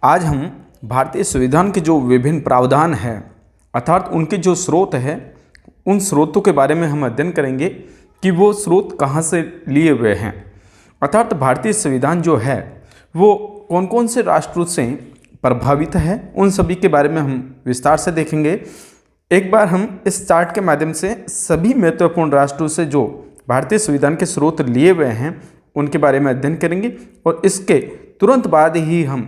आज हम भारतीय संविधान के जो विभिन्न प्रावधान हैं अर्थात उनके जो स्रोत है उन स्रोतों के बारे में हम अध्ययन करेंगे कि वो स्रोत कहाँ से लिए हुए हैं। अर्थात भारतीय संविधान जो है वो कौन कौन से राष्ट्रों से प्रभावित है, उन सभी के बारे में हम विस्तार से देखेंगे। एक बार हम इस चार्ट के माध्यम से सभी महत्वपूर्ण राष्ट्रों से जो भारतीय संविधान के स्रोत लिए हुए हैं उनके बारे में अध्ययन करेंगे और इसके तुरंत बाद ही हम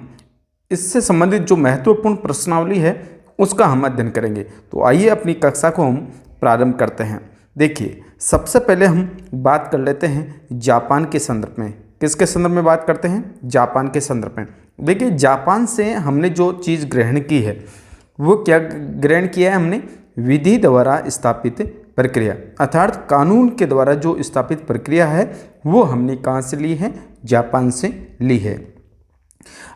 इससे संबंधित जो महत्वपूर्ण प्रश्नावली है उसका हम अध्ययन करेंगे। तो आइए अपनी कक्षा को हम प्रारंभ करते हैं। देखिए, सबसे पहले हम बात कर लेते हैं जापान के संदर्भ में। किसके संदर्भ में बात करते हैं? जापान के संदर्भ में। देखिए, जापान से हमने जो चीज़ ग्रहण की है वो क्या ग्रहण किया है हमने? विधि द्वारा स्थापित प्रक्रिया, अर्थात कानून के द्वारा जो स्थापित प्रक्रिया है वो हमने कहाँ से ली है? जापान से ली है।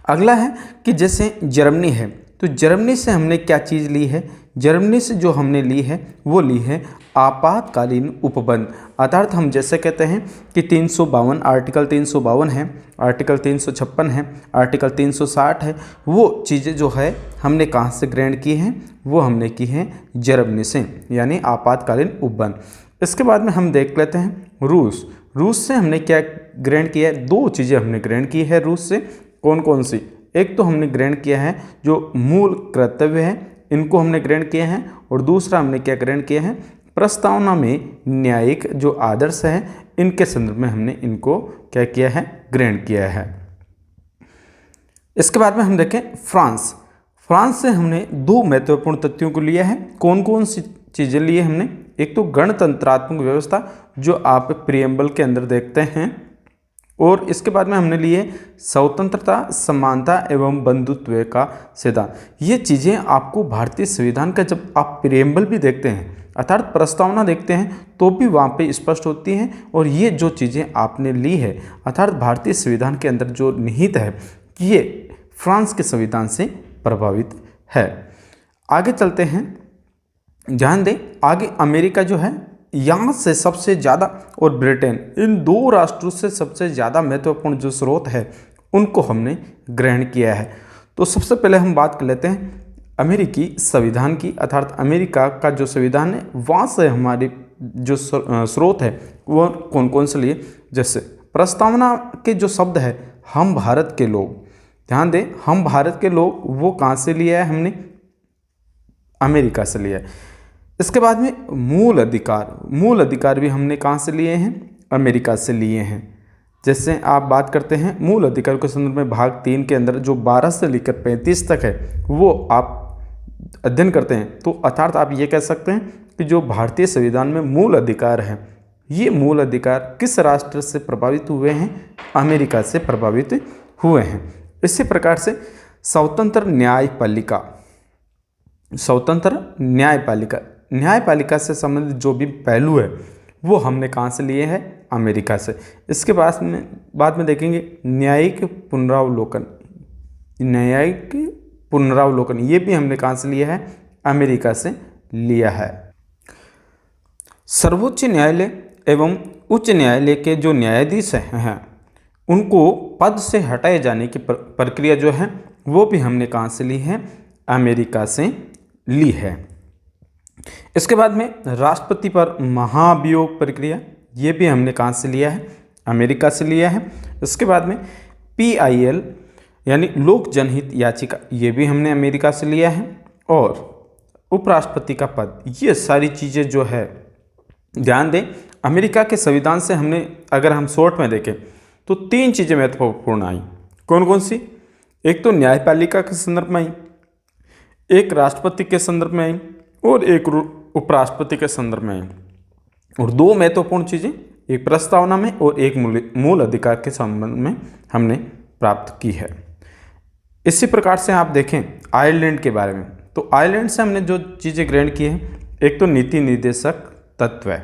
अगला है कि जैसे जर्मनी है, तो जर्मनी से हमने क्या चीज़ ली है? जर्मनी से जो हमने ली है वो ली है आपातकालीन उपबंध। अर्थात हम जैसे कहते हैं कि 352 आर्टिकल 352 है, आर्टिकल 356 है, आर्टिकल 360 है, वो चीज़ें जो है हमने कहाँ से ग्रहण की हैं? वो हमने की हैं जर्मनी से, यानी आपातकालीन उपबंध। इसके बाद में हम देख लेते हैं रूस। रूस से हमने क्या ग्रहण किया है? दो चीज़ें हमने ग्रहण की है रूस से। कौन कौन सी? एक तो हमने ग्रहण किया है जो मूल कर्तव्य है, इनको हमने ग्रहण किए हैं, और दूसरा हमने क्या ग्रहण किया है? प्रस्तावना में न्यायिक जो आदर्श है इनके संदर्भ में हमने इनको क्या किया है? ग्रहण किया है। इसके बाद में हम देखें फ्रांस। फ्रांस से हमने दो महत्वपूर्ण तथ्यों को लिया है। कौन कौन सी चीज़ें लिए हमने? एक तो गणतंत्रात्मक व्यवस्था जो आप प्रियम्बल के अंदर देखते हैं, और इसके बाद में हमने लिए स्वतंत्रता, समानता एवं बंधुत्व का सिद्धांत। ये चीज़ें आपको भारतीय संविधान का जब आप प्रियम्बल भी देखते हैं अर्थात प्रस्तावना देखते हैं तो भी वहाँ पे स्पष्ट होती हैं। और ये जो चीज़ें आपने ली है अर्थात भारतीय संविधान के अंदर जो निहित है कि ये फ्रांस के संविधान से प्रभावित है। आगे चलते हैं, ध्यान दें, आगे अमेरिका जो है यहाँ से सबसे ज़्यादा, और ब्रिटेन, इन दो राष्ट्रों से सबसे ज़्यादा महत्वपूर्ण जो स्रोत है उनको हमने ग्रहण किया है। तो सबसे पहले हम बात कर लेते हैं अमेरिकी संविधान की, अर्थात अमेरिका का जो संविधान है वहाँ से हमारे जो स्रोत है वो कौन कौन से लिए। जैसे प्रस्तावना के जो शब्द है हम भारत के लोग, ध्यान दें, हम भारत के लोग, वो कहाँ से लिया है हमने? अमेरिका से लिया है। इसके बाद में मूल अधिकार, मूल अधिकार भी हमने कहाँ से लिए हैं? अमेरिका से लिए हैं। जैसे आप बात करते हैं मूल अधिकार के संदर्भ में भाग 3 के अंदर जो 12 से लेकर 35 तक है वो आप अध्ययन करते हैं, तो अर्थात आप ये कह सकते हैं कि जो भारतीय संविधान में मूल अधिकार है ये मूल अधिकार किस राष्ट्र से प्रभावित हुए हैं? अमेरिका से प्रभावित हुए हैं। इसी प्रकार से स्वतंत्र न्यायपालिका, स्वतंत्र न्यायपालिका, न्यायपालिका से संबंधित जो भी पहलू है वो हमने कहाँ से लिए हैं? अमेरिका से। इसके बाद में देखेंगे न्यायिक पुनरावलोकन, न्यायिक पुनरावलोकन, ये भी हमने कहाँ से लिया है? अमेरिका से लिया है। सर्वोच्च न्यायालय एवं उच्च न्यायालय के जो न्यायाधीश हैं उनको पद से हटाए जाने की प्रक्रिया जो है वो भी हमने कहाँ से ली है? अमेरिका से ली है। इसके बाद में राष्ट्रपति पर महाभियोग प्रक्रिया, ये भी हमने कहाँ से लिया है? अमेरिका से लिया है। इसके बाद में PIL यानी लोक जनहित याचिका, ये भी हमने अमेरिका से लिया है। और उपराष्ट्रपति का पद, ये सारी चीज़ें जो है ध्यान दें अमेरिका के संविधान से हमने, अगर हम शॉर्ट में देखें तो 3 चीज़ें महत्वपूर्ण आई। कौन कौन सी? एक तो न्यायपालिका के संदर्भ में आई, एक राष्ट्रपति के संदर्भ में आई, और एक उपराष्ट्रपति के संदर्भ में आई। और 2 महत्वपूर्ण चीज़ें, एक प्रस्तावना में और एक मूल अधिकार के संबंध में हमने प्राप्त की है। इसी प्रकार से आप देखें आयरलैंड के बारे में, तो आयरलैंड से हमने जो चीज़ें ग्रहण की है, एक तो नीति निर्देशक तत्व है,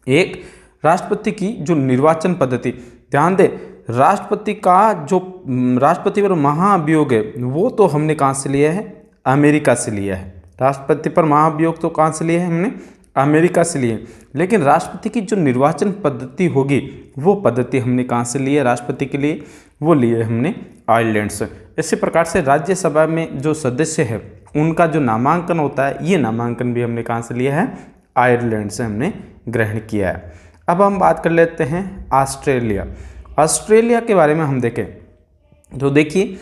एक राष्ट्रपति की जो निर्वाचन पद्धति, ध्यान दें राष्ट्रपति का जो राष्ट्रपति पर महाभियोग है वो तो हमने कहाँ से लिया है? अमेरिका से लिया है। राष्ट्रपति पर महाभियोग तो कहाँ से लिए है हमने? अमेरिका से लिए। लेकिन राष्ट्रपति की जो निर्वाचन पद्धति होगी वो पद्धति हमने कहाँ से ली है? राष्ट्रपति के लिए वो लिए हमने आयरलैंड से। इसी प्रकार से राज्यसभा में जो सदस्य है उनका जो नामांकन होता है, ये नामांकन भी हमने कहाँ से लिया है, आयरलैंड से हमने ग्रहण किया है। अब हम बात कर लेते हैं ऑस्ट्रेलिया। ऑस्ट्रेलिया के बारे में हम देखें तो देखिए,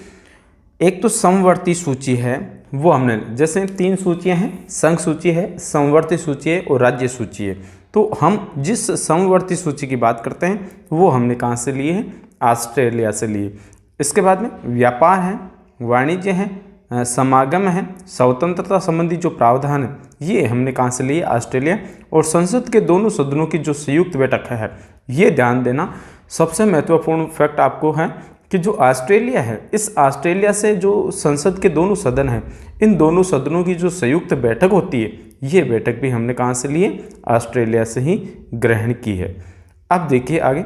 एक तो समवर्ती सूची है, वो हमने, जैसे 3 सूचियां हैं, संघ सूची है, समवर्ती सूची है और राज्य सूची है। तो हम जिस समवर्ती सूची की बात करते हैं वो हमने कहाँ से लिए हैं, ऑस्ट्रेलिया से लिए। इसके बाद में व्यापार है, वाणिज्य है, समागम है, स्वतंत्रता संबंधी जो प्रावधान है, ये हमने कहाँ से लिए, ऑस्ट्रेलिया। और संसद के दोनों सदनों की जो संयुक्त बैठक है, ये ध्यान देना, सबसे महत्वपूर्ण फैक्ट आपको है कि जो ऑस्ट्रेलिया है, इस ऑस्ट्रेलिया से जो संसद के दोनों सदन हैं, इन दोनों सदनों की जो संयुक्त बैठक होती है, ये बैठक भी हमने कहाँ से लिए, ऑस्ट्रेलिया से ही ग्रहण की है। अब देखिए आगे,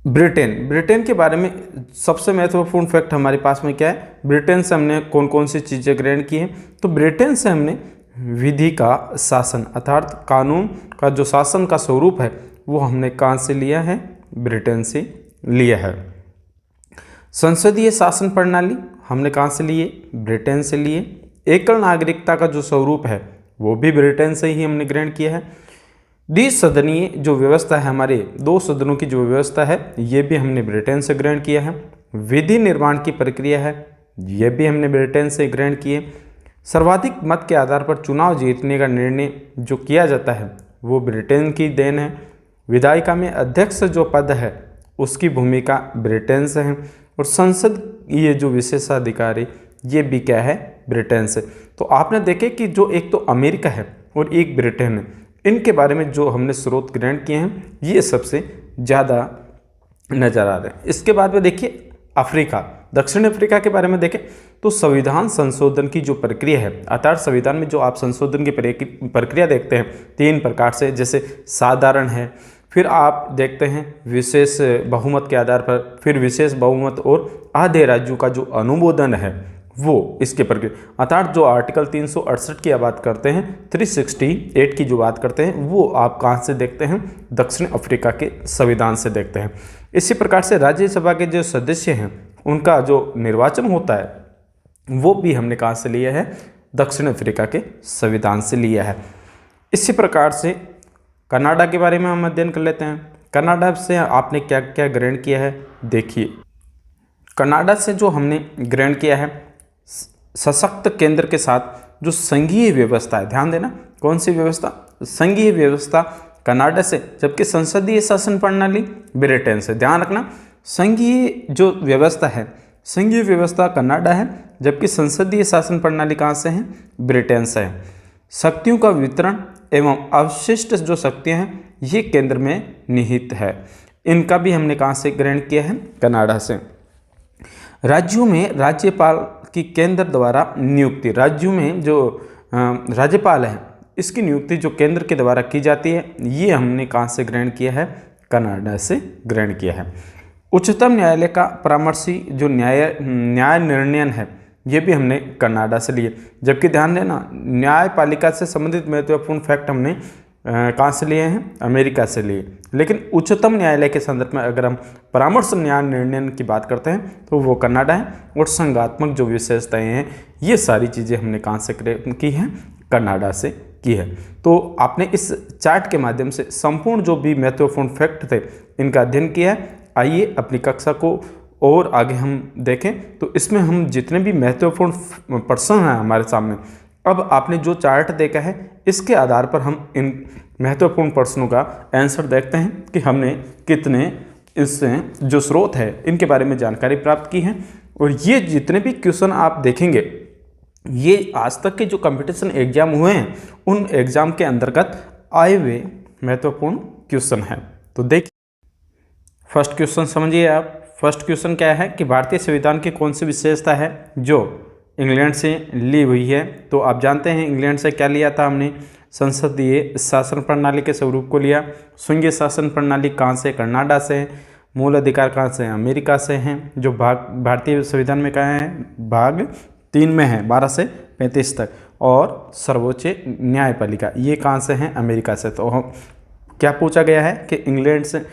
ब्रिटेन के बारे में सबसे महत्वपूर्ण फैक्ट हमारे पास में क्या है, ब्रिटेन से हमने कौन कौन सी चीज़ें ग्रहण की हैं। तो ब्रिटेन से हमने विधि का शासन अर्थात कानून का जो शासन का स्वरूप है, वो हमने कहाँ से लिया है, ब्रिटेन से लिया है। संसदीय शासन प्रणाली हमने कहाँ से लिए, ब्रिटेन से लिए। एकल नागरिकता का जो स्वरूप है, वो भी ब्रिटेन से ही हमने ग्रहण किया है। द्विसदनीय जो व्यवस्था है, हमारे 2 सदनों की जो व्यवस्था है, ये भी हमने ब्रिटेन से ग्रहण किया है। विधि निर्माण की प्रक्रिया है, ये भी हमने ब्रिटेन से ग्रहण किए। सर्वाधिक मत के आधार पर चुनाव जीतने का निर्णय जो किया जाता है, वो ब्रिटेन की देन है। विधायिका में अध्यक्ष जो पद है, उसकी भूमिका ब्रिटेन से है। और संसद ये जो विशेषाधिकारी, ये भी क्या है, ब्रिटेन से। तो आपने देखे कि जो एक तो अमेरिका है और एक ब्रिटेन है, इनके बारे में जो हमने स्रोत ग्रहण किए हैं, ये सबसे ज़्यादा नज़र आ रहे हैं। इसके बाद में देखिए अफ्रीका, दक्षिण अफ्रीका के बारे में देखें तो संविधान संशोधन की जो प्रक्रिया है, अर्थात संविधान में जो आप संशोधन की प्रक्रिया देखते हैं 3 प्रकार से, जैसे साधारण है, फिर आप देखते हैं विशेष बहुमत के आधार पर, फिर विशेष बहुमत और आधे राज्यों का जो अनुमोदन है, वो इसके प्रक्रिया, अर्थात जो आर्टिकल 368 की बात करते हैं, 368 की जो बात करते हैं, वो आप कहाँ से देखते हैं, दक्षिण अफ्रीका के संविधान से देखते हैं। इसी प्रकार से राज्यसभा के जो सदस्य हैं, उनका जो निर्वाचन होता है, वो भी हमने कहाँ से लिया है, दक्षिण अफ्रीका के संविधान से लिया है। इसी प्रकार से कनाडा के बारे में हम अध्ययन कर लेते हैं। कनाडा से आपने क्या क्या ग्रहण किया है, देखिए कनाडा से जो हमने ग्रहण किया है, सशक्त केंद्र के साथ जो संघीय व्यवस्था है, ध्यान देना कौन सी व्यवस्था, संघीय व्यवस्था कनाडा से, जबकि संसदीय शासन प्रणाली ब्रिटेन से। ध्यान रखना, संघीय जो व्यवस्था है, संघीय व्यवस्था कनाडा है, जबकि संसदीय शासन प्रणाली कहाँ से है, ब्रिटेन से है। शक्तियों का वितरण एवं अवशिष्ट जो शक्तियाँ हैं, ये केंद्र में निहित है। इनका भी हमने कहाँ से ग्रहण किया है, कनाडा से। राज्यों में राज्यपाल की केंद्र द्वारा नियुक्ति, राज्यों में जो राज्यपाल है, इसकी नियुक्ति जो केंद्र के द्वारा की जाती है, ये हमने कहाँ से ग्रहण किया है, कनाडा से ग्रहण किया है। उच्चतम न्यायालय का परामर्शी जो न्याय निर्णयन है, ये भी हमने कनाडा से लिए। जबकि ध्यान देना, न्यायपालिका से संबंधित महत्वपूर्ण फैक्ट हमने कहाँ से लिए हैं, अमेरिका से लिए। लेकिन उच्चतम न्यायालय के संदर्भ में अगर हम परामर्श न्याय निर्णय की बात करते हैं, तो वो कनाडा है। और संघात्मक जो विशेषताएं हैं, ये सारी चीज़ें हमने कहाँ से की हैं, कनाडा से की है। तो आपने इस चार्ट के माध्यम से संपूर्ण जो भी महत्वपूर्ण फैक्ट थे, इनका अध्ययन किया है। आइए अपनी कक्षा को और आगे हम देखें। तो इसमें हम जितने भी महत्वपूर्ण प्रश्न हैं हमारे सामने, अब आपने जो चार्ट देखा है, इसके आधार पर हम इन महत्वपूर्ण प्रश्नों का आंसर देखते हैं कि हमने कितने इससे जो स्रोत है, इनके बारे में जानकारी प्राप्त की है। और ये जितने भी क्वेश्चन आप देखेंगे, ये आज तक के जो कंपटीशन एग्जाम हुए हैं, उन एग्जाम के अंतर्गत आए हुए महत्वपूर्ण क्वेश्चन हैं। तो देखिए, फर्स्ट क्वेश्चन समझिए आप। फर्स्ट क्वेश्चन क्या है कि भारतीय संविधान की कौन सी विशेषता है जो इंग्लैंड से ली हुई है। तो आप जानते हैं इंग्लैंड से क्या लिया था हमने, संसदीय शासन प्रणाली के स्वरूप को लिया। संघीय शासन प्रणाली कहाँ से, कनाडा से। मूल अधिकार कहाँ से, अमेरिका से हैं। जो भाग भारतीय संविधान में कहाँ है, भाग 3 में है, 12 से 35 तक। और सर्वोच्च न्यायपालिका ये कहाँ से हैं, अमेरिका से। तो हम क्या पूछा गया है कि इंग्लैंड से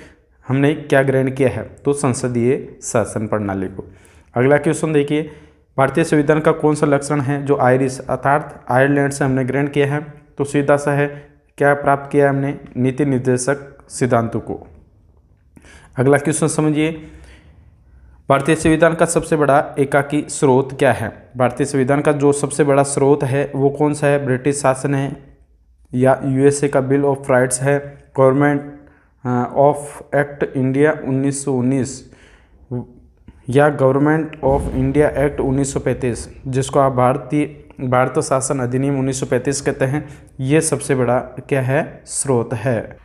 हमने क्या ग्रहण किया है, तो संसदीय शासन प्रणाली को। अगला क्वेश्चन देखिए, भारतीय संविधान का कौन सा लक्षण है जो आयरिश अर्थात आयरलैंड से हमने ग्रहण किया है? तो सीधा सा है, क्या प्राप्त किया हमने? नीति निर्देशक सिद्धांतों को। अगला क्वेश्चन समझिए, भारतीय संविधान का सबसे बड़ा एकाकी स्रोत क्या है? भारतीय संविधान का जो सबसे बड़ा स्रोत है वो कौन सा है? ब्रिटिश शासन है, या यूएसए का बिल ऑफ राइट्स है, गवर्नमेंट ऑफ एक्ट इंडिया 1919, या गवर्नमेंट ऑफ इंडिया एक्ट 1935, जिसको आप भारत शासन अधिनियम 1935 कहते हैं। ये सबसे बड़ा क्या है? स्रोत है।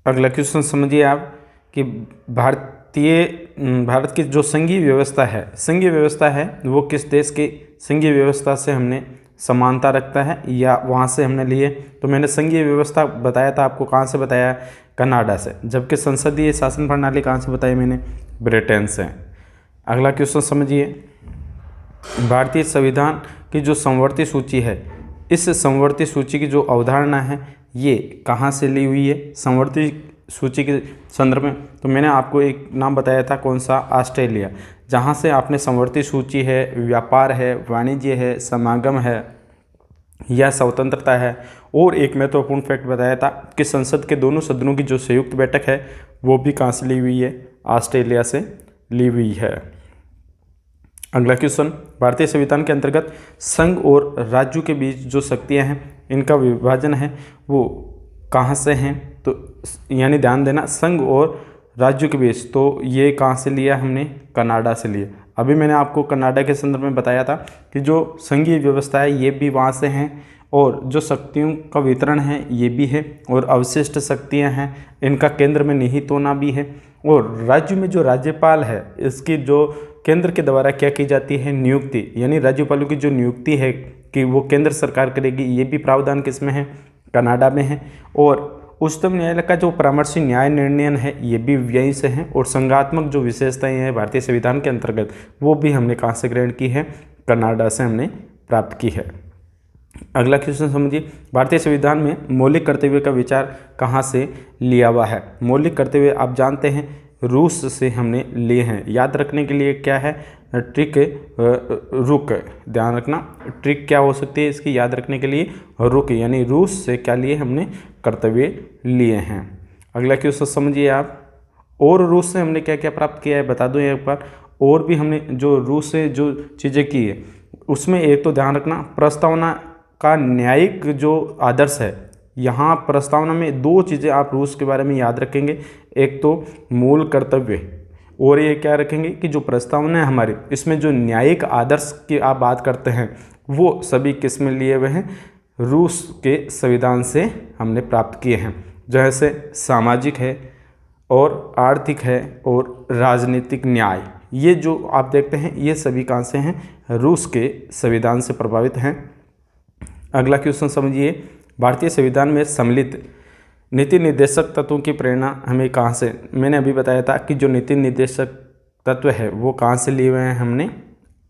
अगला क्वेश्चन समझिए आप कि भारत की जो संघीय व्यवस्था है वो किस देश की संघीय व्यवस्था से हमने समानता रखता है या वहाँ से हमने लिए? तो मैंने संघीय व्यवस्था बताया था आपको, कहाँ से बताया? कनाडा से। जबकि संसदीय शासन प्रणाली कहाँ से बताई मैंने? ब्रिटेन से। अगला क्वेश्चन समझिए, भारतीय संविधान की जो समवर्ती सूची है, इस समवर्ती सूची की जो अवधारणा है ये कहाँ से ली हुई है? समवर्ती सूची के संदर्भ में तो मैंने आपको एक नाम बताया था, कौन सा? ऑस्ट्रेलिया, जहाँ से आपने समवर्ती सूची है, व्यापार है, वाणिज्य है, समागम है या स्वतंत्रता है। और एक महत्वपूर्ण फैक्ट बताया था कि संसद के दोनों सदनों की जो संयुक्त बैठक है वो भी कहाँ से ली हुई है? ऑस्ट्रेलिया से ली हुई है। अगला क्वेश्चन, भारतीय संविधान के अंतर्गत संघ और राज्यों के बीच जो शक्तियां हैं इनका विभाजन है वो कहाँ से हैं? तो यानी ध्यान देना, संघ और राज्यों के बीच, तो ये कहाँ से लिया हमने? कनाडा से लिया। अभी मैंने आपको कनाडा के संदर्भ में बताया था कि जो संघीय व्यवस्था है ये भी वहाँ से हैं, और जो शक्तियों का वितरण है ये भी है, और अवशिष्ट शक्तियाँ हैं इनका केंद्र में निहित होना भी है। और राज्य में जो राज्यपाल है इसकी जो केंद्र के द्वारा क्या की जाती है? नियुक्ति, यानी राज्यपालों की जो नियुक्ति है कि वो केंद्र सरकार करेगी, ये भी प्रावधान किस में है? कनाडा में है। और उच्चतम न्यायालय का जो परामर्शी न्याय निर्णयन है ये भी यहीं से है। और संघात्मक जो विशेषताएं हैं भारतीय संविधान के अंतर्गत वो भी हमने कहाँ से ग्रहण की है? कनाडा से हमने प्राप्त की है। अगला क्वेश्चन समझिए, भारतीय संविधान में मौलिक कर्तव्य का विचार कहाँ से लिया हुआ है? मौलिक कर्तव्य आप जानते हैं रूस से हमने लिए हैं। याद रखने के लिए क्या है? ट्रिक रुक, ध्यान रखना ट्रिक क्या हो सकती है इसकी याद रखने के लिए? रुक, यानी रूस से क्या लिए हमने? कर्तव्य लिए हैं। अगला क्वेश्चन समझिए आप, और रूस से हमने क्या क्या प्राप्त किया है बता दो एक बार। और भी हमने जो रूस से जो चीज़ें की है उसमें एक तो ध्यान रखना, प्रस्तावना का न्यायिक जो आदर्श है, यहाँ प्रस्तावना में दो चीज़ें आप रूस के बारे में याद रखेंगे, एक तो मूल कर्तव्य, और ये क्या रखेंगे कि जो प्रस्तावना है हमारी इसमें जो न्यायिक आदर्श की आप बात करते हैं वो सभी किस में लिए हुए हैं? रूस के संविधान से हमने प्राप्त किए हैं, जैसे सामाजिक है और आर्थिक है और राजनीतिक न्याय। ये जो आप देखते हैं ये सभी कहाँ से हैं? रूस के संविधान से प्रभावित हैं। अगला क्वेश्चन समझिए, भारतीय संविधान में सम्मिलित नीति निर्देशक तत्वों की प्रेरणा हमें कहाँ से? मैंने अभी बताया था कि जो नीति निर्देशक तत्व है वो कहाँ से लिए हुए हैं? हमने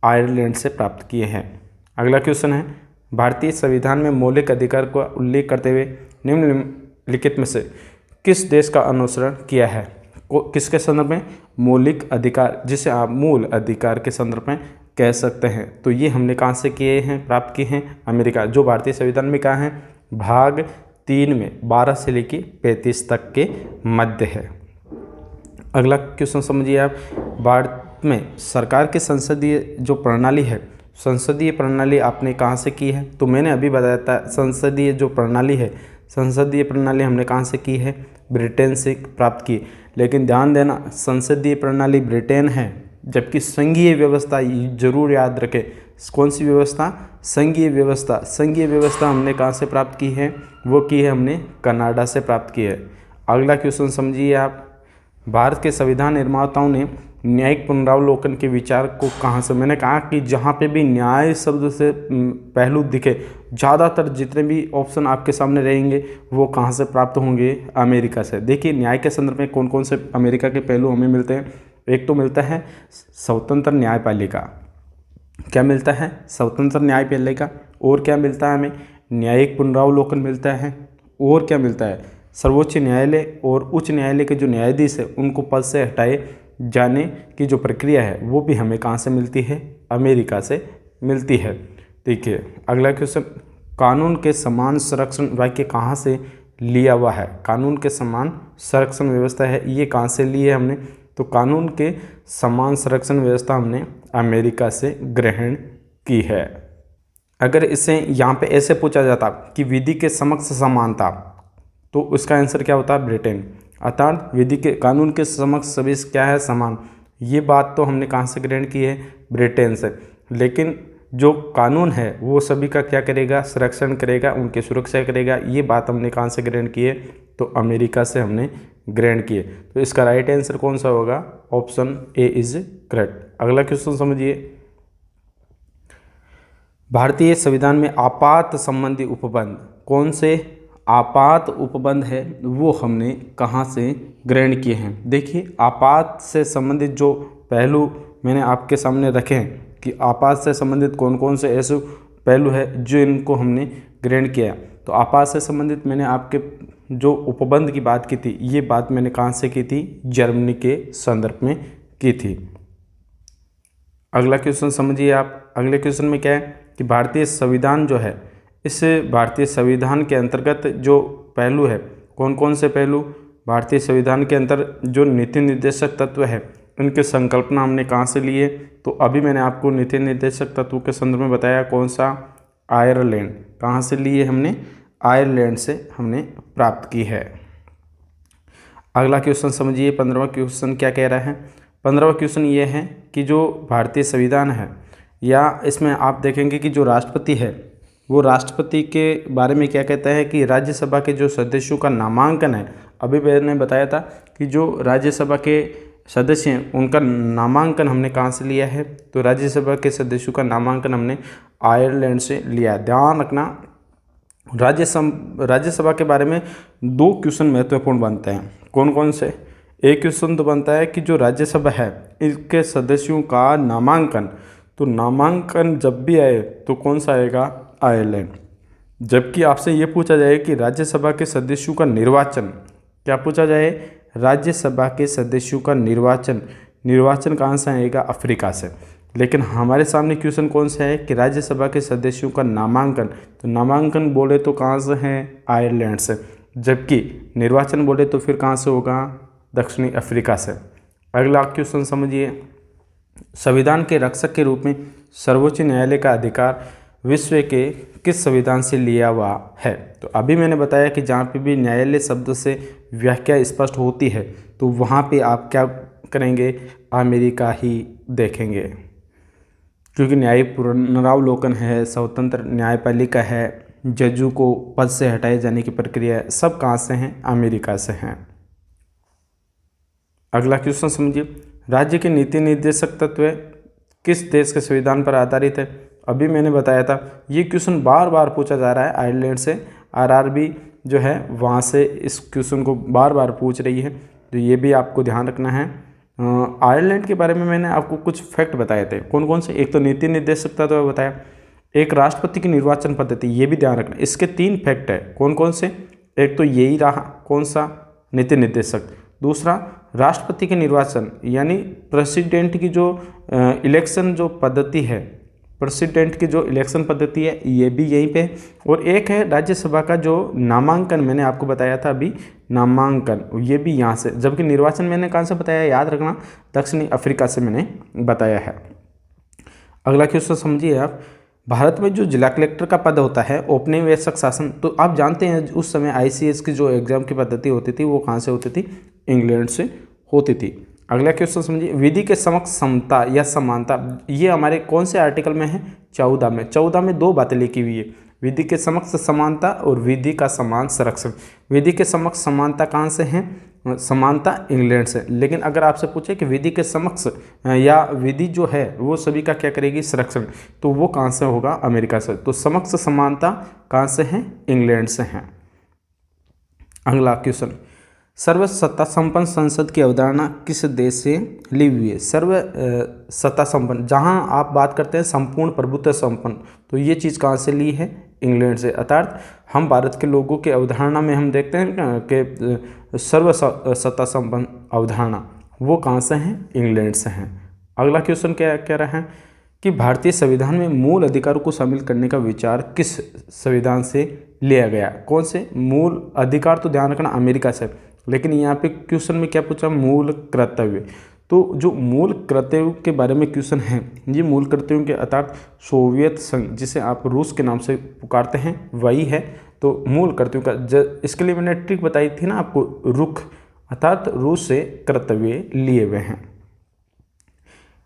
आयरलैंड से प्राप्त किए हैं। अगला क्वेश्चन है, भारतीय संविधान में मौलिक अधिकार का उल्लेख करते हुए निम्नलिखित में से किस देश का अनुसरण किया है? किसके संदर्भ में? मौलिक अधिकार, जिसे आप मूल अधिकार के संदर्भ में कह सकते हैं। तो ये हमने कहाँ से किए हैं? प्राप्त किए हैं अमेरिका, जो भारतीय संविधान में कहाँ है? भाग 3 में 12 से लेकर 35 तक के मध्य है। अगला क्वेश्चन समझिए आप, भारत में सरकार की संसदीय जो प्रणाली है, संसदीय प्रणाली आपने कहाँ से की है? तो मैंने अभी बताया था संसदीय जो प्रणाली है, संसदीय प्रणाली हमने कहाँ से की है? ब्रिटेन से प्राप्त की। लेकिन ध्यान देना, संसदीय प्रणाली ब्रिटेन है, जबकि संघीय व्यवस्था जरूर याद रखें। कौन सी व्यवस्था? संघीय व्यवस्था। संघीय व्यवस्था हमने कहाँ से प्राप्त की है? वो की है हमने कनाडा से प्राप्त की है। अगला क्वेश्चन समझिए आप, भारत के संविधान निर्माताओं ने न्यायिक पुनरावलोकन के विचार को कहाँ से? मैंने कहा कि जहाँ पे भी न्याय शब्द से पहलू दिखे, ज़्यादातर जितने भी ऑप्शन आपके सामने रहेंगे वो कहाँ से प्राप्त होंगे? अमेरिका से। देखिए न्याय के संदर्भ में कौन कौन से अमेरिका के पहलू हमें मिलते हैं। एक तो मिलता है स्वतंत्र न्यायपालिका। क्या मिलता है? स्वतंत्र न्यायपालिका। और क्या मिलता है हमें? न्यायिक पुनरावलोकन मिलता है। और क्या मिलता है? सर्वोच्च न्यायालय और उच्च न्यायालय के जो न्यायाधीश है उनको पद से हटाए जाने की जो प्रक्रिया है वो भी हमें कहाँ से मिलती है, अमेरिका से मिलती है। देखिए अगला क्वेश्चन, कानून के समान संरक्षण वाक्य कहाँ से लिया हुआ है? कानून के समान संरक्षण व्यवस्था है, ये कहाँ से ली है हमने? तो कानून के समान संरक्षण व्यवस्था हमने अमेरिका से ग्रहण की है। अगर इसे यहाँ पे ऐसे पूछा जाता कि विधि के समक्ष समानता, तो उसका आंसर क्या होता? ब्रिटेन। अर्थात विधि के कानून के समक्ष सभी क्या है? समान। ये बात तो हमने कहाँ से ग्रहण की है? ब्रिटेन से। लेकिन जो कानून है वो सभी का क्या करेगा? संरक्षण करेगा, उनकी सुरक्षा करेगा। ये बात हमने कहाँ से ग्रहण की है? तो अमेरिका से हमने ग्रहण किए। तो इसका राइट आंसर कौन सा होगा? Option A is correct. अगला क्वेश्चन समझिए, भारतीय संविधान में आपात संबंधी उपबंध, कौन से आपात उपबंध है वो हमने कहाँ से ग्रहण किए हैं? देखिए आपात से संबंधित जो पहलू मैंने आपके सामने रखे हैं कि आपात से संबंधित कौन कौन से ऐसे पहलू है जो इनको हमने ग्रहण किया। तो आपात से संबंधित मैंने आपके जो उपबंध की बात की थी, ये बात मैंने कहाँ से की थी? जर्मनी के संदर्भ में की थी। अगला क्वेश्चन समझिए आप। अगले क्वेश्चन में क्या है कि भारतीय संविधान जो है, इस भारतीय संविधान के अंतर्गत जो पहलू है, कौन कौन से पहलू? भारतीय संविधान के अंदर जो नीति निर्देशक तत्व है उनके संकल्पना हमने कहाँ से लिए? तो अभी मैंने आपको नीति निर्देशक तत्व के संदर्भ में बताया, कौन सा? आयरलैंड। कहाँ से लिए हमने? आयरलैंड से हमने प्राप्त की है। अगला क्वेश्चन समझिए, 15वां क्वेश्चन क्या कह रहा है? 15वां क्वेश्चन ये है कि जो भारतीय संविधान है, या इसमें आप देखेंगे कि जो राष्ट्रपति है वो राष्ट्रपति के बारे में क्या कहता है कि राज्यसभा के जो सदस्यों का नामांकन है, अभी मैंने बताया था कि जो राज्यसभा के सदस्य हैं उनका नामांकन हमने कहाँ से लिया है? तो राज्यसभा के सदस्यों का नामांकन हमने आयरलैंड से लिया। ध्यान रखना, राज्यसभा के बारे में 2 क्वेश्चन महत्वपूर्ण बनते हैं। कौन कौन से? एक क्वेश्चन तो बनता है कि जो राज्यसभा है इसके सदस्यों का नामांकन, तो नामांकन जब भी आए तो कौन सा आएगा? आयरलैंड। जबकि आपसे ये पूछा जाए कि राज्यसभा के सदस्यों का निर्वाचन, क्या पूछा जाए? राज्यसभा के सदस्यों का निर्वाचन कहाँ से आएगा? अफ्रीका से। लेकिन हमारे सामने क्वेश्चन कौन सा है कि राज्यसभा के सदस्यों का नामांकन, तो नामांकन बोले तो कहाँ से है? आयरलैंड से। जबकि निर्वाचन बोले तो फिर कहाँ से होगा? दक्षिणी अफ्रीका से। अगला क्वेश्चन समझिए, संविधान के रक्षक के रूप में सर्वोच्च न्यायालय का अधिकार विश्व के किस संविधान से लिया हुआ है? तो अभी मैंने बताया कि जहाँ पे भी न्यायालय शब्द से व्याख्या स्पष्ट होती है तो वहाँ पे आप क्या करेंगे? अमेरिका ही देखेंगे, क्योंकि न्यायिक पुनरावलोकन है, स्वतंत्र न्यायपालिका है, जजों को पद से हटाए जाने की प्रक्रिया, सब कहाँ से हैं? अमेरिका से हैं। अगला क्वेश्चन समझिए, राज्य के नीति निर्देशक तत्व किस देश के संविधान पर आधारित है? अभी मैंने बताया था, ये क्वेश्चन बार बार पूछा जा रहा है आयरलैंड से। आरआरबी जो है वहाँ से इस क्वेश्चन को बार बार पूछ रही है, तो ये भी आपको ध्यान रखना है। आयरलैंड के बारे में मैंने आपको कुछ फैक्ट बताए थे। कौन कौन से? एक तो नीति निर्देशक तत्व बताया, एक राष्ट्रपति की निर्वाचन पद्धति, ये भी ध्यान रखना। इसके 3 फैक्ट है। कौन कौन से? एक तो यही रहा, कौन सा? नीति निर्देशक। दूसरा, राष्ट्रपति के निर्वाचन यानी प्रेसिडेंट की जो इलेक्शन जो पद्धति है, प्रेसिडेंट की जो इलेक्शन पद्धति है, ये भी यहीं पे। और एक है राज्यसभा का जो नामांकन, मैंने आपको बताया था अभी, नामांकन, ये भी यहाँ से। जबकि निर्वाचन मैंने कहाँ से बताया? याद रखना, दक्षिणी अफ्रीका से मैंने बताया है। अगला क्वेश्चन समझिए आप, भारत में जो जिला कलेक्टर का पद होता है, औपनिवेशिक शासन, तो आप जानते हैं उस समय आईसीएस की जो एग्जाम की पद्धति होती थी वो कहाँ से होती थी? इंग्लैंड से होती थी। अगला क्वेश्चन समझिए, विधि के समक्ष समता या समानता, ये हमारे कौन से आर्टिकल में है? 14 में। 14 में 2 बातें लिखी हुई है, विधि के समक्ष समानता और विधि का समान संरक्षण। विधि के समक्ष समानता कहाँ से है? समानता इंग्लैंड से। लेकिन अगर आपसे पूछे कि विधि के समक्ष या विधि जो है वो सभी का क्या करेगी? संरक्षण, तो वो कहाँ से होगा? अमेरिका से। तो समक्ष समानता कहाँ से है? इंग्लैंड से है। अगला क्वेश्चन, सर्व सत्ता संपन्न संसद की अवधारणा किस देश से ली हुई है? सर्व सत्ता संपन्न, जहां आप बात करते हैं संपूर्ण प्रभुत्व संपन्न, तो ये चीज़ कहाँ से ली है? इंग्लैंड से। अर्थात हम भारत के लोगों के अवधारणा में हम देखते हैं कि सर्व सत्ता संपन्न अवधारणा वो कहाँ से हैं? इंग्लैंड से हैं। अगला क्वेश्चन क्या कह रहा है कि भारतीय संविधान में मूल अधिकारों को शामिल करने का विचार किस संविधान से लिया गया? कौन से? मूल अधिकार तो ध्यान रखना अमेरिका से, लेकिन यहाँ पे क्वेश्चन में क्या पूछा? मूल कर्तव्य। तो जो मूल कर्तव्यों के बारे में क्वेश्चन है, ये मूल कर्तव्यों के अर्थात सोवियत संघ, जिसे आप रूस के नाम से पुकारते हैं, वही है। तो मूल कर्तव्यों का इसके लिए मैंने ट्रिक बताई थी ना आपको, रुख अर्थात रूस से कर्तव्य लिए हुए हैं।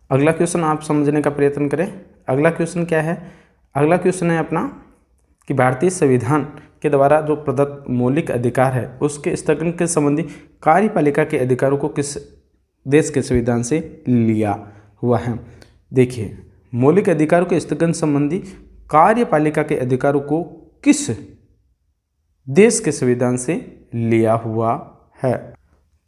अगला क्वेश्चन आप समझने का प्रयत्न करें। अगला क्वेश्चन क्या है? अगला क्वेश्चन है अपना कि भारतीय संविधान के द्वारा जो प्रदत्त मौलिक अधिकार है उसके स्थगन के संबंधी कार्यपालिका के अधिकारों को किस देश के संविधान से लिया हुआ है? देखिए, मौलिक अधिकारों के स्थगन संबंधी कार्यपालिका के अधिकारों को किस देश के संविधान से लिया हुआ है?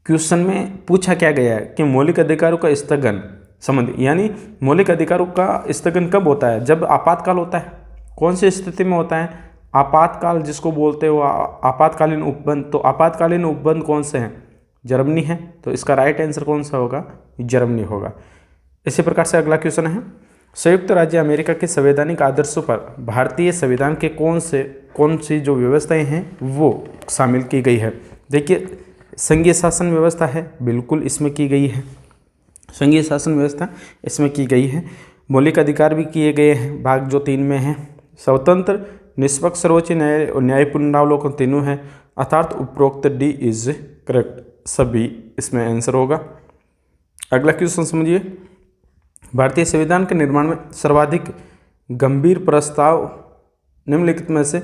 क्वेश्चन में पूछा क्या गया है कि मौलिक अधिकारों का स्थगन संबंधी, यानी मौलिक अधिकारों का स्थगन कब होता है? जब आपातकाल होता है। कौन सी स्थिति में होता है? आपातकाल जिसको बोलते हो, आपातकालीन उपबंध। तो आपातकालीन उपबंध कौन से हैं? जर्मनी है। तो इसका राइट आंसर कौन सा होगा? जर्मनी होगा। इसी प्रकार से अगला क्वेश्चन है, संयुक्त राज्य अमेरिका के संवैधानिक आदर्शों पर भारतीय संविधान के कौन सी जो व्यवस्थाएं हैं वो शामिल की गई है? देखिए, संघीय शासन व्यवस्था है, बिल्कुल इसमें की गई है। संघीय शासन व्यवस्था इसमें की गई है। मौलिक अधिकार भी किए गए हैं, भाग जो 3 में है। स्वतंत्र निष्पक्ष सर्वोच्च न्यायपूर्ण अवलोकन तीनों है, अर्थात उपरोक्त डी इज करेक्ट, सभी इसमें आंसर होगा। अगला क्वेश्चन समझिए, भारतीय संविधान के निर्माण में सर्वाधिक गंभीर प्रस्ताव निम्नलिखित में से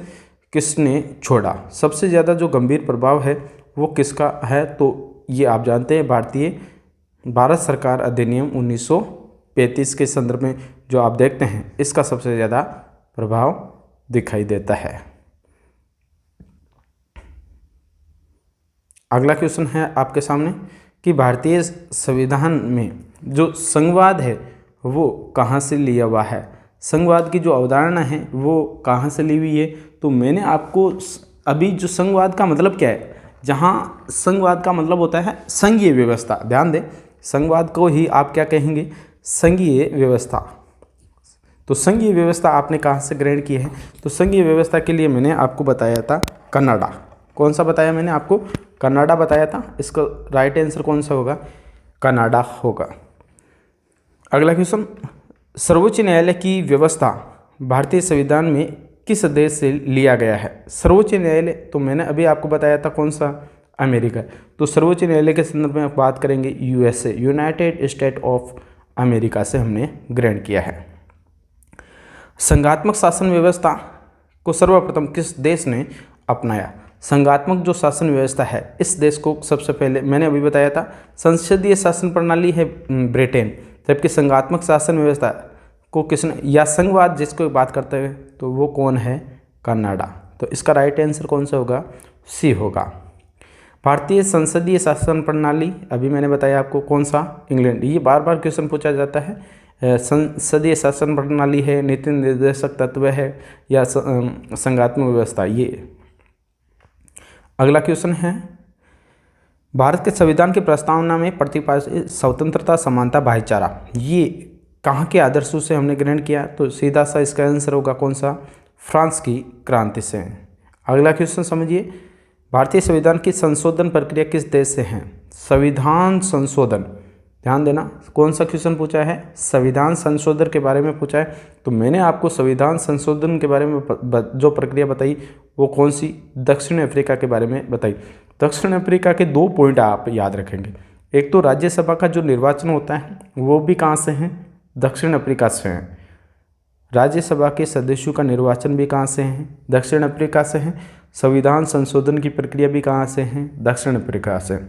किसने छोड़ा? सबसे ज़्यादा जो गंभीर प्रभाव है वो किसका है? तो ये आप जानते हैं, भारत सरकार अधिनियम 1935 के संदर्भ में जो आप देखते हैं, इसका सबसे ज़्यादा प्रभाव दिखाई देता है। अगला क्वेश्चन है आपके सामने कि भारतीय संविधान में जो संघवाद है वो कहाँ से लिया हुआ है? संघवाद की जो अवधारणा है वो कहाँ से ली हुई है? तो मैंने आपको अभी जो संघवाद का मतलब क्या है, जहाँ संघवाद का मतलब होता है संघीय व्यवस्था, ध्यान दें, संघवाद को ही आप क्या कहेंगे? संघीय व्यवस्था। तो संघीय व्यवस्था आपने कहाँ से ग्रहण की है? तो संघीय व्यवस्था के लिए मैंने आपको बताया था कनाडा। कौन सा बताया मैंने आपको? कनाडा बताया था। इसका राइट आंसर कौन सा होगा? कनाडा होगा। अगला क्वेश्चन, सर्वोच्च न्यायालय की व्यवस्था भारतीय संविधान में किस देश से लिया गया है? सर्वोच्च न्यायालय तो मैंने अभी आपको बताया था कौन सा? अमेरिका। तो सर्वोच्च न्यायालय के संदर्भ में बात करेंगे USA, United state of America से हमने ग्रहण किया है। संघात्मक शासन व्यवस्था को सर्वप्रथम किस देश ने अपनाया? संघात्मक जो शासन व्यवस्था है इस देश को सबसे पहले मैंने अभी बताया था संसदीय शासन प्रणाली है ब्रिटेन, जबकि संघात्मक शासन व्यवस्था को किसने, या संघवाद जिसको बात करते हैं तो वो कौन है? कनाडा। तो इसका राइट आंसर कौन सा होगा? सी होगा। भारतीय संसदीय शासन प्रणाली अभी मैंने बताया आपको कौन सा? इंग्लैंड। ये बार बार क्वेश्चन पूछा जाता है, संसदीय शासन प्रणाली है, नीति निर्देशक तत्व है या संघात्मक व्यवस्था। ये अगला क्वेश्चन है, भारत के संविधान की प्रस्तावना में प्रतिपादित स्वतंत्रता, समानता, भाईचारा ये कहाँ के आदर्शों से हमने ग्रहण किया? तो सीधा सा इसका आंसर होगा कौन सा? फ्रांस की क्रांति से। अगला क्वेश्चन समझिए, भारतीय संविधान की संशोधन प्रक्रिया किस देश से है? संविधान संशोधन, ध्यान देना, कौन सा क्वेश्चन पूछा है? संविधान संशोधन के बारे में पूछा है। तो मैंने आपको संविधान संशोधन के बारे में जो प्रक्रिया बताई वो कौन सी? दक्षिण अफ्रीका के बारे में बताई। दक्षिण अफ्रीका के 2 पॉइंट आप याद रखेंगे, एक तो राज्यसभा का जो निर्वाचन होता है वो भी कहाँ से है? दक्षिण अफ्रीका से है। राज्यसभा के सदस्यों का निर्वाचन भी कहाँ से है? दक्षिण अफ्रीका से है। संविधान संशोधन की प्रक्रिया भी कहाँ से है? दक्षिण अफ्रीका से।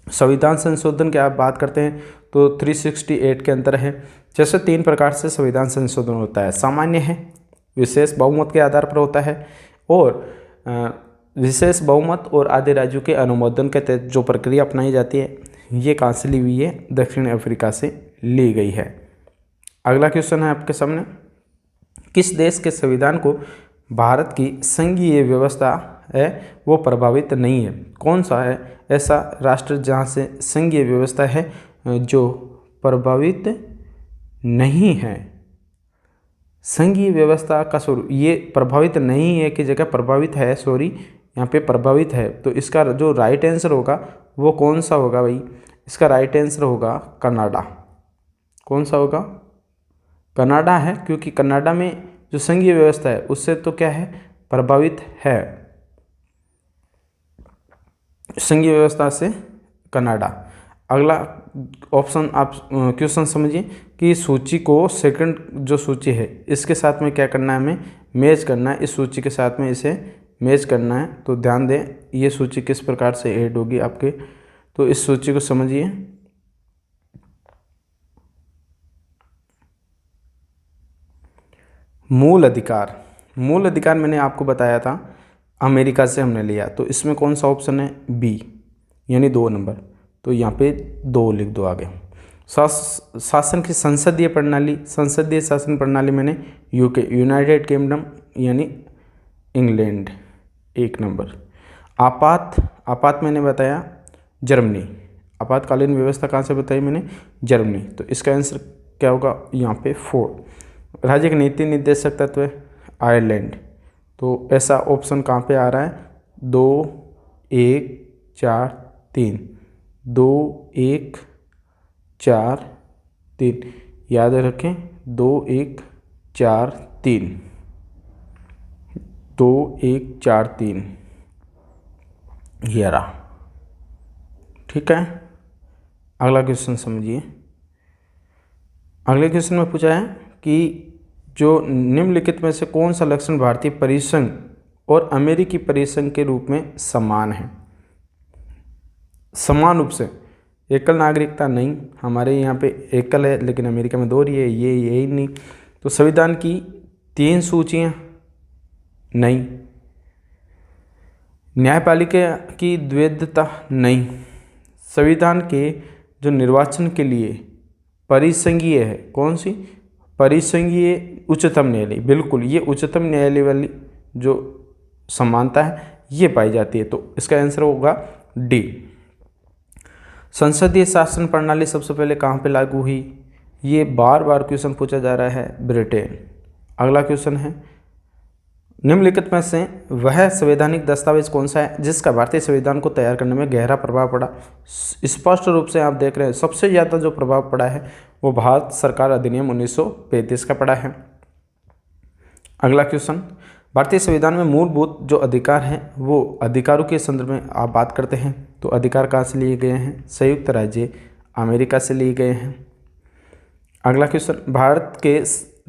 संविधान संशोधन की आप बात करते हैं तो 368 के अंतर है। जैसे 3 प्रकार से संविधान संशोधन होता है, सामान्य है, विशेष बहुमत के आधार पर होता है, और विशेष बहुमत और आधे राज्यों के अनुमोदन के तहत जो प्रक्रिया अपनाई जाती है ये कहाँ से ली हुई है? दक्षिण अफ्रीका से ली गई है। अगला क्वेश्चन है आपके सामने, किस देश के संविधान को भारत की संघीय व्यवस्था है वो प्रभावित नहीं है। कौन सा है ऐसा राष्ट्र जहाँ से संघीय व्यवस्था है जो प्रभावित नहीं है? संघीय व्यवस्था का स्वरूप, ये प्रभावित नहीं है की जगह प्रभावित है, सॉरी यहाँ पे प्रभावित है। तो इसका जो राइट आंसर होगा वो कौन सा होगा भाई? इसका राइट आंसर होगा कनाडा। कौन सा होगा? कनाडा है, क्योंकि कनाडा में जो संघीय व्यवस्था है उससे तो क्या है, प्रभावित है संघीय व्यवस्था से कनाडा। अगला ऑप्शन आप क्वेश्चन समझिए कि सूची को सेकंड जो सूची है इसके साथ में क्या करना है, हमें मैच करना है, इस सूची के साथ में इसे मैच करना है। तो ध्यान दें ये सूची किस प्रकार से ऐड होगी आपके, तो इस सूची को समझिए। मूल अधिकार, मूल अधिकार मैंने आपको बताया था अमेरिका से हमने लिया, तो इसमें कौन सा ऑप्शन है? बी, यानी 2 नंबर। तो यहाँ पे 2 लिख दो आगे। शासन की संसदीय प्रणाली, संसदीय शासन प्रणाली मैंने यूके, यूनाइटेड किंगडम यानी इंग्लैंड, 1 नंबर। आपात मैंने बताया जर्मनी, आपातकालीन व्यवस्था कहाँ से बताई मैंने? जर्मनी। तो इसका आंसर क्या होगा यहाँ पे? 4। राज्य का नीति निर्देशक तत्व है आयरलैंड। तो ऐसा ऑप्शन कहाँ पे आ रहा है? 2 1 4 3, 2 1 4 3, याद रखें 2 1 4 3, 2 1 4 3, ये रहा। ठीक है, अगला क्वेश्चन समझिए। अगले क्वेश्चन में पूछा है कि जो निम्नलिखित में से कौन सा लक्षण भारतीय परिसंघ और अमेरिकी परिसंघ के रूप में समान है? समान रूप से, एकल नागरिकता नहीं, हमारे यहाँ पे एकल है लेकिन अमेरिका में 2 रही है, ये यही नहीं। तो संविधान की 3 सूचियाँ नहीं, न्यायपालिका की द्वैधता नहीं, संविधान के जो निर्वाचन के लिए परिसंघीय है, कौन सी? परिसंघीय उच्चतम न्यायालय, बिल्कुल ये उच्चतम न्यायालय वाली जो समानता है ये पाई जाती है। तो इसका आंसर होगा डी। संसदीय शासन प्रणाली सबसे पहले कहाँ पे लागू हुई? ये बार बार क्वेश्चन पूछा जा रहा है, ब्रिटेन। अगला क्वेश्चन है निम्नलिखित में से वह संवैधानिक दस्तावेज कौन सा है जिसका भारतीय संविधान को तैयार करने में गहरा प्रभाव पड़ा? स्पष्ट रूप से आप देख रहे हैं सबसे ज़्यादा जो प्रभाव पड़ा है वो भारत सरकार अधिनियम 1935 का पड़ा है। अगला क्वेश्चन, भारतीय संविधान में मूलभूत जो अधिकार हैं वो अधिकारों के संदर्भ में आप बात करते हैं, तो अधिकार कहाँ से लिए गए हैं? संयुक्त राज्य अमेरिका से लिए गए हैं। अगला क्वेश्चन, भारत के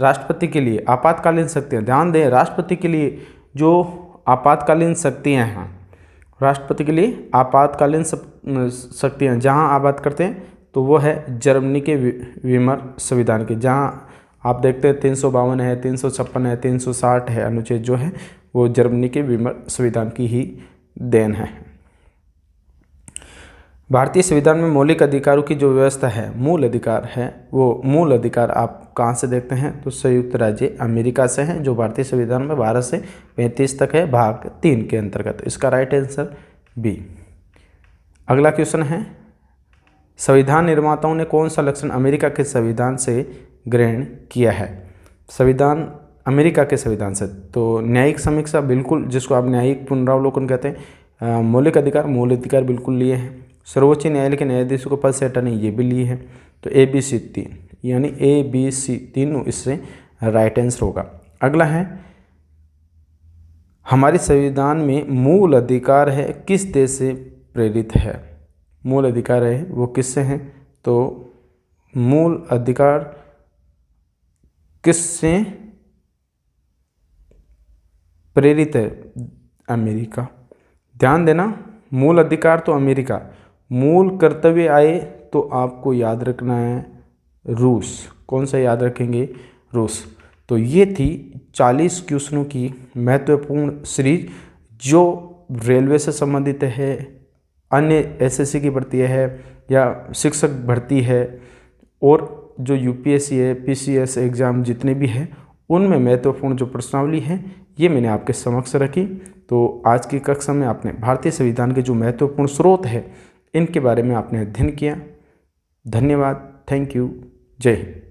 राष्ट्रपति के लिए आपातकालीन शक्तियाँ, ध्यान दें राष्ट्रपति के लिए जो आपातकालीन शक्तियाँ हैं, राष्ट्रपति के लिए आपातकालीन शक्तियाँ जहाँ आप बात करते हैं तो वो है जर्मनी के वीमर संविधान के, जहाँ आप देखते हैं 352 है, 356 है, 360 है अनुच्छेद जो है वो जर्मनी के वीमर संविधान की ही देन है। भारतीय संविधान में मौलिक अधिकारों की जो व्यवस्था है, मूल अधिकार है, वो मूल अधिकार आप कहाँ से देखते हैं? तो संयुक्त राज्य अमेरिका से हैं, जो भारतीय संविधान में 12 से 35 तक है, भाग 3 के अंतर्गत। इसका राइट आंसर बी। अगला क्वेश्चन है संविधान निर्माताओं ने कौन सा लक्षण अमेरिका के संविधान से ग्रहण किया है? संविधान अमेरिका के संविधान से, तो न्यायिक समीक्षा, बिल्कुल जिसको आप न्यायिक पुनरावलोकन कहते हैं। मौलिक अधिकार, मूल अधिकार बिल्कुल लिए हैं। सर्वोच्च न्यायालय के न्यायाधीशों को पद से हटाने, ये भी लिए हैं। तो ABC 3, यानी ABC तीनों इससे राइट आंसर होगा। अगला है हमारे संविधान में मूल अधिकार है किस देश से प्रेरित है? मूल अधिकार है वो किससे हैं? तो मूल अधिकार किससे प्रेरित है? अमेरिका। ध्यान देना, मूल अधिकार तो अमेरिका, मूल कर्तव्य आए तो आपको याद रखना है रूस। कौन सा याद रखेंगे? रूस। तो ये थी 40 क्वेश्चनों की महत्वपूर्ण सीरीज जो रेलवे से संबंधित है, अन्य SSC की भर्ती है या शिक्षक भर्ती है, और जो UPSC है, PCS एग्ज़ाम जितने भी हैं उनमें महत्वपूर्ण जो प्रश्नावली है ये मैंने आपके समक्ष रखी। तो आज की कक्षा में आपने भारतीय संविधान के जो महत्वपूर्ण स्रोत है इनके बारे में आपने अध्ययन किया। धन्यवाद। Thank you. जय हिंद।